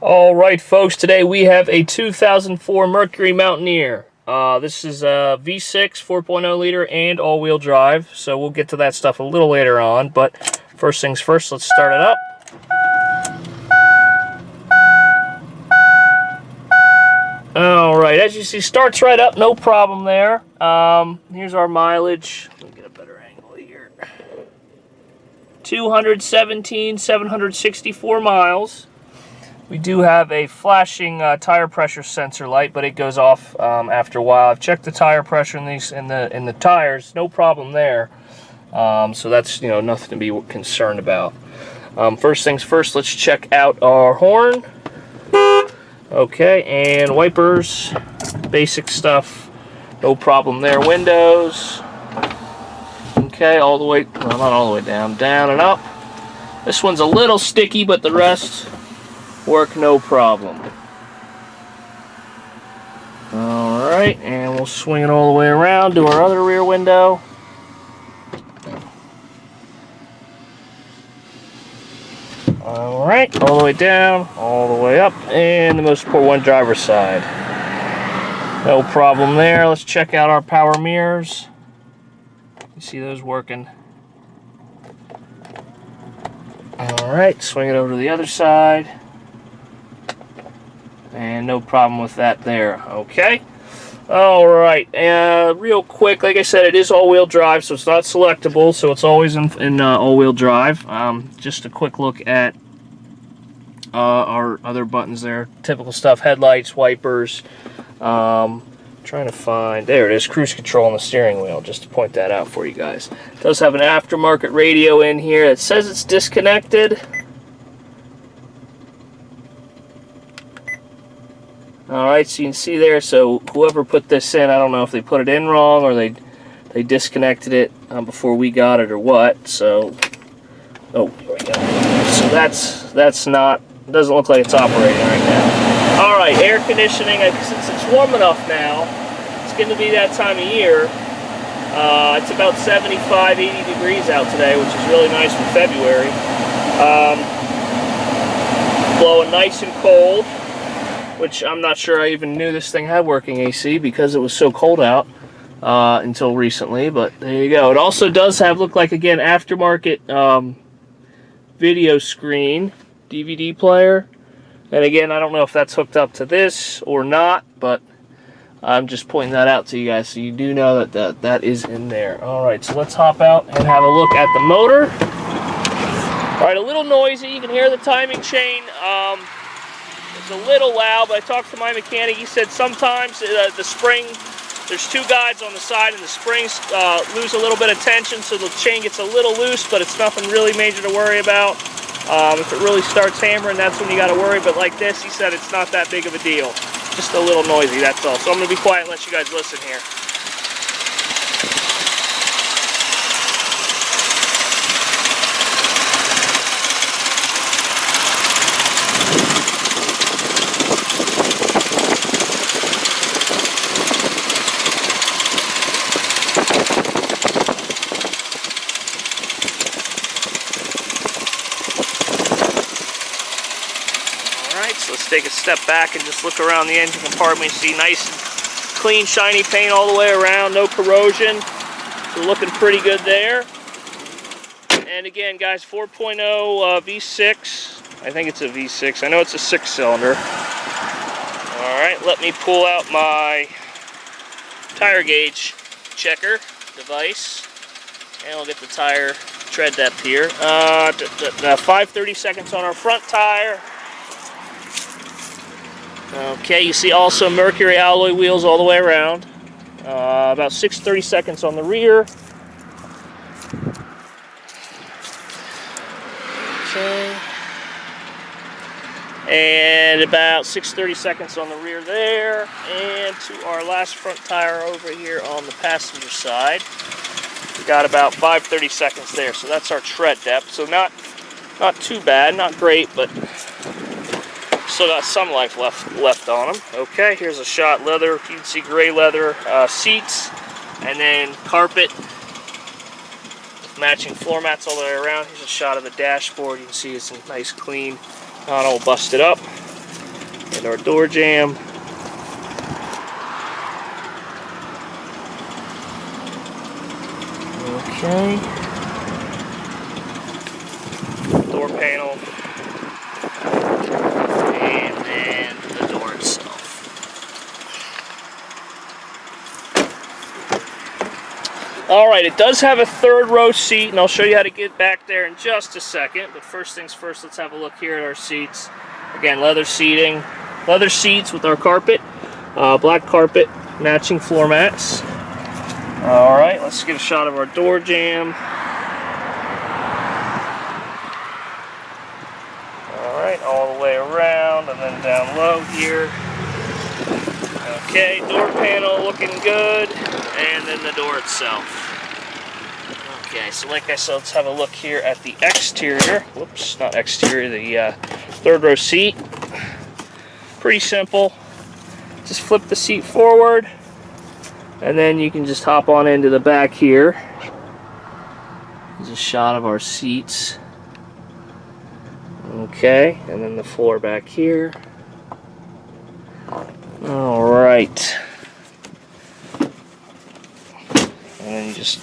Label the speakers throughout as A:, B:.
A: Alright folks, today we have a 2004 Mercury Mountaineer. This is a V6 4.0 liter and all-wheel drive, so we'll get to that stuff a little later on, but first things first, let's start it up. Alright, as you see, starts right up, no problem there. Here's our mileage. Let me get a better angle here. 217,764 miles. We do have a flashing tire pressure sensor light, but it goes off after a while. I've checked the tire pressure in the tires, no problem there. So that's nothing to be concerned about. First things first, let's check out our horn. Okay, and wipers, basic stuff, no problem there. Windows. Okay, all the way, well, not all the way down, down and up. This one's a little sticky, but the rest work no problem. Alright, and we'll swing it all the way around to our other rear window. Alright, all the way down, all the way up, and the most important one, driver's side. No problem there. Let's check out our power mirrors. You see those working. Alright, swing it over to the other side. And no problem with that there. Okay. Alright. Real quick, like I said, it is all-wheel drive, so it's not selectable, so it's always in all-wheel drive. Just a quick look at our other buttons there. Typical stuff, headlights, wipers. Trying to find, there it is, cruise control on the steering wheel, just to point that out for you guys. It does have an aftermarket radio in here. It says it's disconnected. Alright, so you can see there, so whoever put this in, I don't know if they put it in wrong or they disconnected it before we got it or what, so, oh, here we go. So that's not, doesn't look like it's operating right now. Alright, air conditioning, since it's warm enough now, it's going to be that time of year. It's about 75, 80 degrees out today, which is really nice for February. Blowing nice and cold, which I'm not sure I even knew this thing had working AC because it was so cold out until recently, but there you go. It also does have, look like, again, aftermarket video screen, DVD player. And again, I don't know if that's hooked up to this or not, but I'm just pointing that out to you guys so you do know that is in there. Alright, so let's hop out and have a look at the motor. Alright, a little noisy. You can hear the timing chain. It's a little loud, but I talked to my mechanic. He said sometimes the spring, there's two guides on the side, and the springs lose a little bit of tension, so the chain gets a little loose, but it's nothing really major to worry about. If it really starts hammering, that's when you got to worry, but like this, he said it's not that big of a deal. Just a little noisy, that's all. So I'm going to be quiet and let you guys listen here. So let's take a step back and just look around the engine compartment. You see nice, clean, shiny paint all the way around, no corrosion. So looking pretty good there. And again, guys, 4.0 V6. I think it's a V6. I know it's a 6-cylinder. All right, let me pull out my tire gauge checker device, and we'll get the tire tread depth here. 5/30 seconds on our front tire. Okay, you see also Mercury alloy wheels all the way around. About 6/30 seconds on the rear. Okay. And about 6/30 seconds on the rear there. And to our last front tire over here on the passenger side. We got about 5/30 seconds there. So that's our tread depth. So not too bad, not great, but still got some life left on them. Okay, here's a shot leather. You can see gray leather seats, and then carpet matching floor mats all the way around. Here's a shot of the dashboard. You can see it's nice, clean, not all busted up. and our door jamb. Okay. Door panel. And then the door itself. Alright, it does have a third row seat, and I'll show you how to get back there in just a second. But first things first, let's have a look here at our seats. Again, leather seating. Leather seats with our carpet. Black carpet, matching floor mats. Alright, let's get a shot of our door jamb. Alright, all the way around and then down low here. Okay, door panel looking good, and then the door itself. Okay, so like I said, let's have a look here at the exterior. Whoops, not exterior, the third row seat. Pretty simple. Just flip the seat forward, and then you can just hop on into the back here. There's a shot of our seats. Okay, and then the floor back here. Alright. And then you just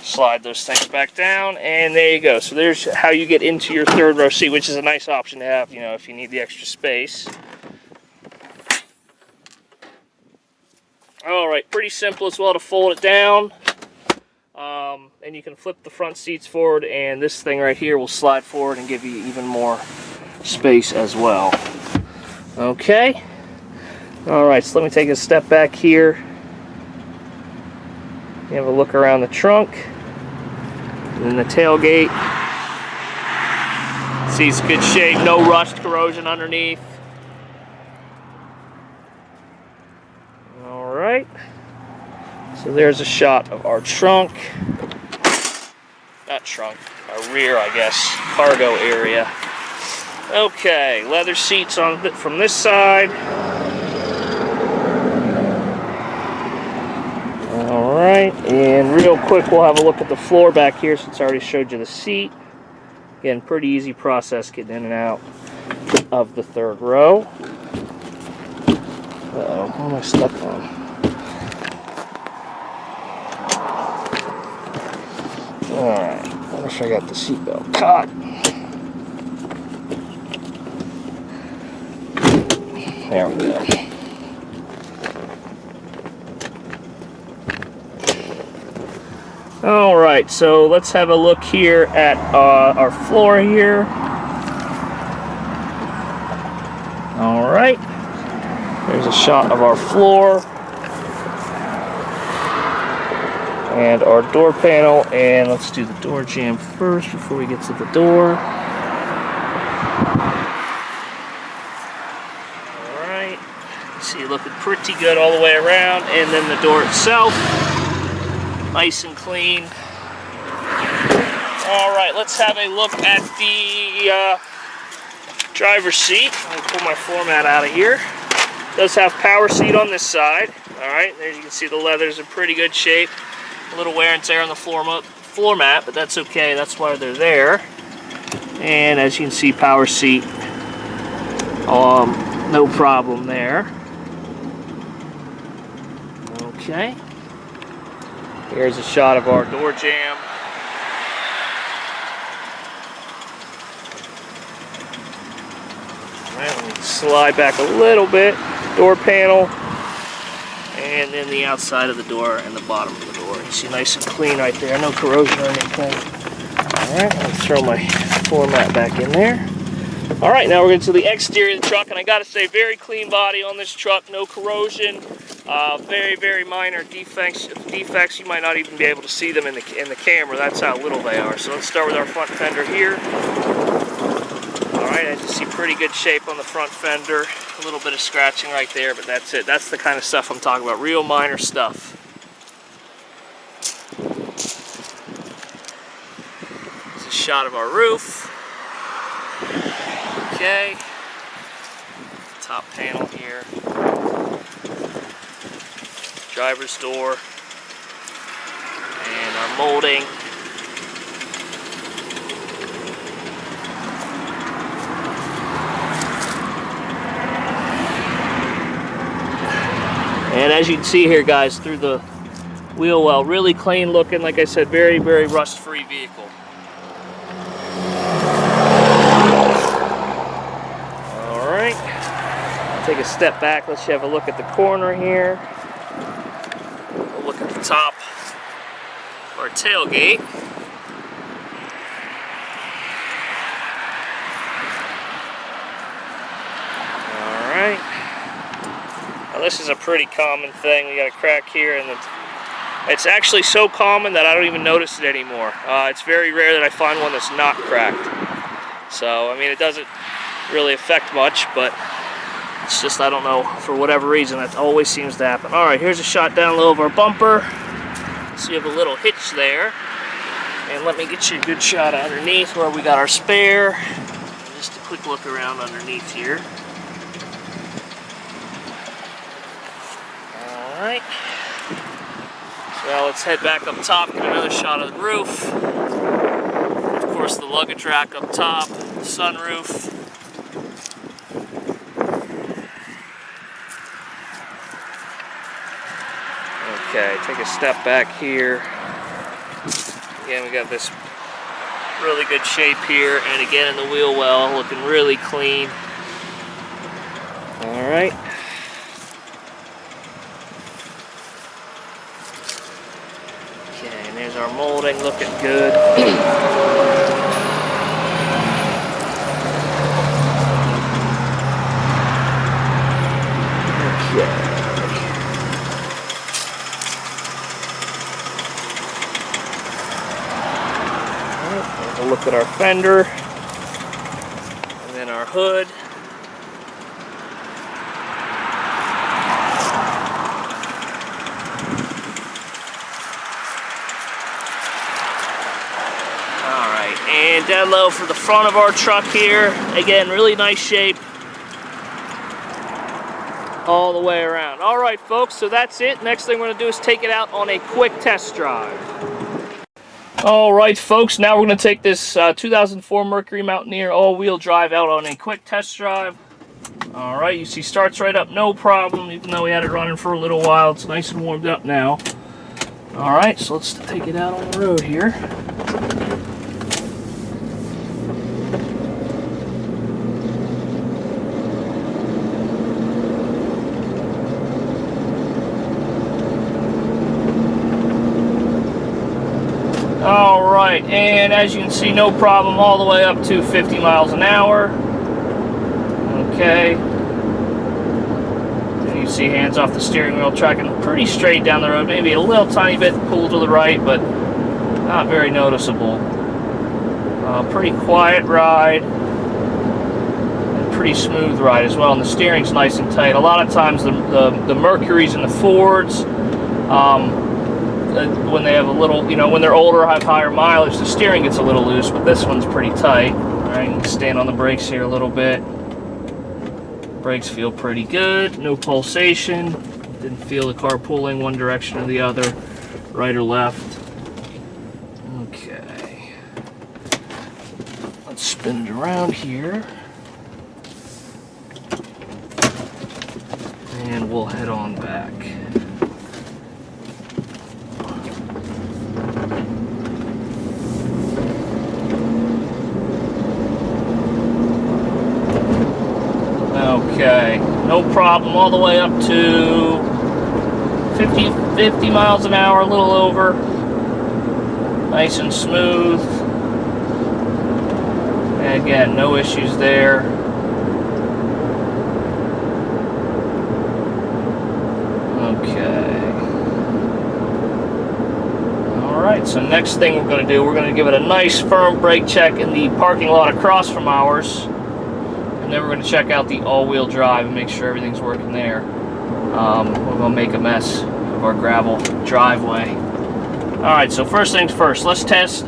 A: slide those things back down, and there you go. So there's how you get into your third row seat, which is a nice option to have, you know, if you need the extra space. Alright, pretty simple as well to fold it down. And you can flip the front seats forward, and this thing right here will slide forward and give you even more space as well. Okay. Alright, so let me take a step back here. You have a look around the trunk. And then the tailgate. See, it's good shape, no rust, corrosion underneath. Alright. So there's a shot of our trunk. Not trunk, our rear, I guess, cargo area. Okay, leather seats on from this side. Alright, and real quick we'll have a look at the floor back here since I already showed you the seat. Again, pretty easy process getting in and out of the third row. Uh-oh, what am I stuck on? Alright, I wonder if I got the seatbelt caught. There we go. Alright, so let's have a look here at our floor here. Alright, there's a shot of our floor and our door panel, and let's do the door jamb first before we get to the door. Alright, see it looking pretty good all the way around, and then the door itself. Nice and clean. Alright, let's have a look at the driver's seat. I'll pull my floor mat out of here. It does have power seat on this side. Alright, there you can see the leather's in pretty good shape. A little wear and tear on the floor mat, but that's okay. That's why they're there. And as you can see, power seat. No problem there. Okay. Here's a shot of our door jamb. Alright, let me slide back a little bit. Door panel. And then the outside of the door and the bottom of the door. You see nice and clean right there. No corrosion or anything. Alright, let me throw my floor mat back in there. Alright, now we're going to the exterior of the truck. And I got to say, very clean body on this truck. No corrosion. Very, very minor defects you might not even be able to see them in the camera. That's how little they are. So let's start with our front fender here. Alright, as you see, pretty good shape on the front fender. A little bit of scratching right there, but that's it. That's the kind of stuff I'm talking about. Real minor stuff. It's a shot of our roof. Okay. Top panel here. Driver's door, and our molding. And as you can see here, guys, through the wheel well, really clean looking. Like I said, very, very rust-free vehicle. All right, take a step back. Let's have a look at the corner here. We'll look at the top of our tailgate. All right. Now this is a pretty common thing. We got a crack here, and it's actually so common that I don't even notice it anymore. It's very rare that I find one that's not cracked. So, I mean, it doesn't really affect much, but it's just, I don't know, for whatever reason, that always seems to happen. All right, here's a shot down low of our bumper. So you have a little hitch there. And let me get you a good shot underneath where we got our spare. Just a quick look around underneath here. All right. So now let's head back up top, get another shot of the roof. Of course, the luggage rack up top, the sunroof. Okay, take a step back here. Again, we got this really good shape here, and again in the wheel well, looking really clean. All right. Okay, and there's our molding, looking good. Okay. We'll look at our fender, and then our hood. Alright, and down low for the front of our truck here. Again, really nice shape all the way around. Alright folks, so that's it. Next thing we're going to do is take it out on a quick test drive. Alright folks, now we're going to take this 2004 Mercury Mountaineer all-wheel drive out on a quick test drive. Alright, you see starts right up, no problem, even though we had it running for a little while. It's nice and warmed up now. Alright, so let's take it out on the road here. Alright, and as you can see, no problem all the way up to 50 miles an hour. Okay. And you see hands off the steering wheel, tracking pretty straight down the road. Maybe a little tiny bit pulled to the right, but not very noticeable. Pretty quiet ride. And pretty smooth ride as well. And the steering's nice and tight. A lot of times the Mercurys and the Fords, when they have a little, you know, when they're older, have higher mileage, the steering gets a little loose, but this one's pretty tight. All right, you can stand on the brakes here a little bit. Brakes feel pretty good, no pulsation. Didn't feel the car pulling one direction or the other, right or left. Okay. Let's spin it around here. And we'll head on back. Okay, no problem, all the way up to 50 miles an hour, a little over. Nice and smooth. And again, no issues there. Okay. Alright, so next thing we're going to do, we're going to give it a nice firm brake check in the parking lot across from ours. And then we're going to check out the all-wheel drive and make sure everything's working there. We're going to make a mess of our gravel driveway. Alright, so first things first, let's test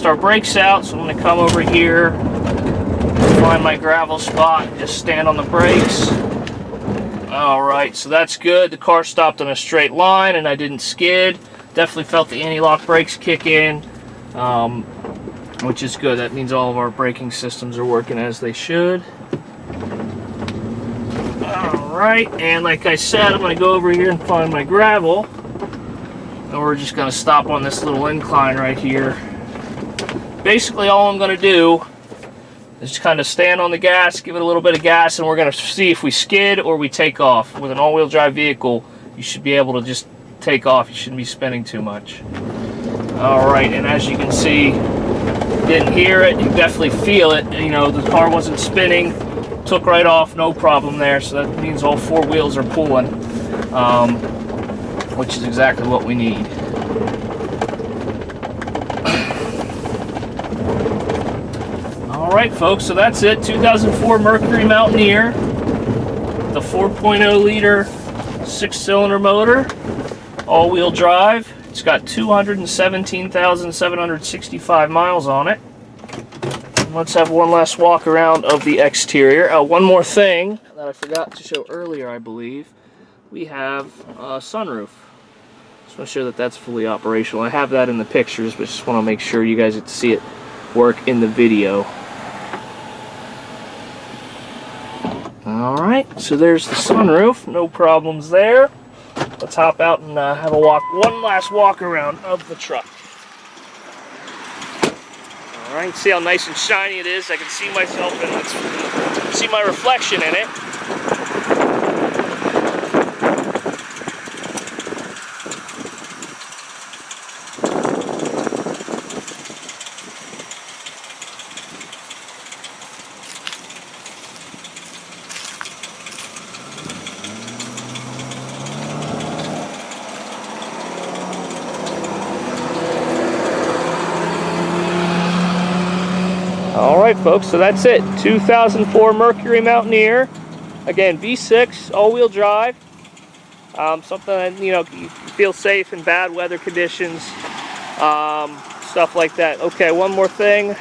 A: our brakes out. So I'm going to come over here, find my gravel spot, just stand on the brakes. Alright, so that's good. The car stopped on a straight line and I didn't skid. Definitely felt the anti-lock brakes kick in, which is good. That means all of our braking systems are working as they should. Alright, and like I said, I'm going to go over here and find my gravel. And we're just going to stop on this little incline right here. Basically, all I'm going to do is just kind of stand on the gas, give it a little bit of gas, and we're going to see if we skid or we take off. With an all-wheel drive vehicle, you should be able to just take off. You shouldn't be spinning too much. Alright, and as you can see, didn't hear it, you definitely feel it. You know, the car wasn't spinning, took right off, no problem there. So that means all four wheels are pulling, which is exactly what we need. Alright folks, so that's it. 2004 Mercury Mountaineer, the 4.0 liter 6-cylinder motor, all-wheel drive. It's got 217,765 miles on it. Let's have one last walk around of the exterior. One more thing that I forgot to show earlier, I believe. We have a sunroof. Just want to show that that's fully operational. I have that in the pictures, but just want to make sure you guys get to see it work in the video. Alright, so there's the sunroof. No problems there. Let's hop out and have a one last walk around of the truck. Alright, see how nice and shiny it is. I can see myself in it, see my reflection in it. Alright folks, so that's it. 2004 Mercury Mountaineer. Again, V6, all-wheel drive. Something that, you know, you feel safe in bad weather conditions. Stuff like that. Okay, one more thing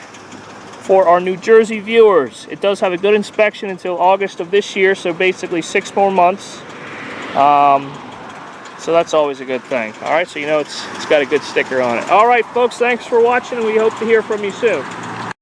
A: for our New Jersey viewers. It does have a good inspection until August of this year, so basically 6 more months. So that's always a good thing. Alright, so you know it's got a good sticker on it. Alright folks, thanks for watching, and we hope to hear from you soon.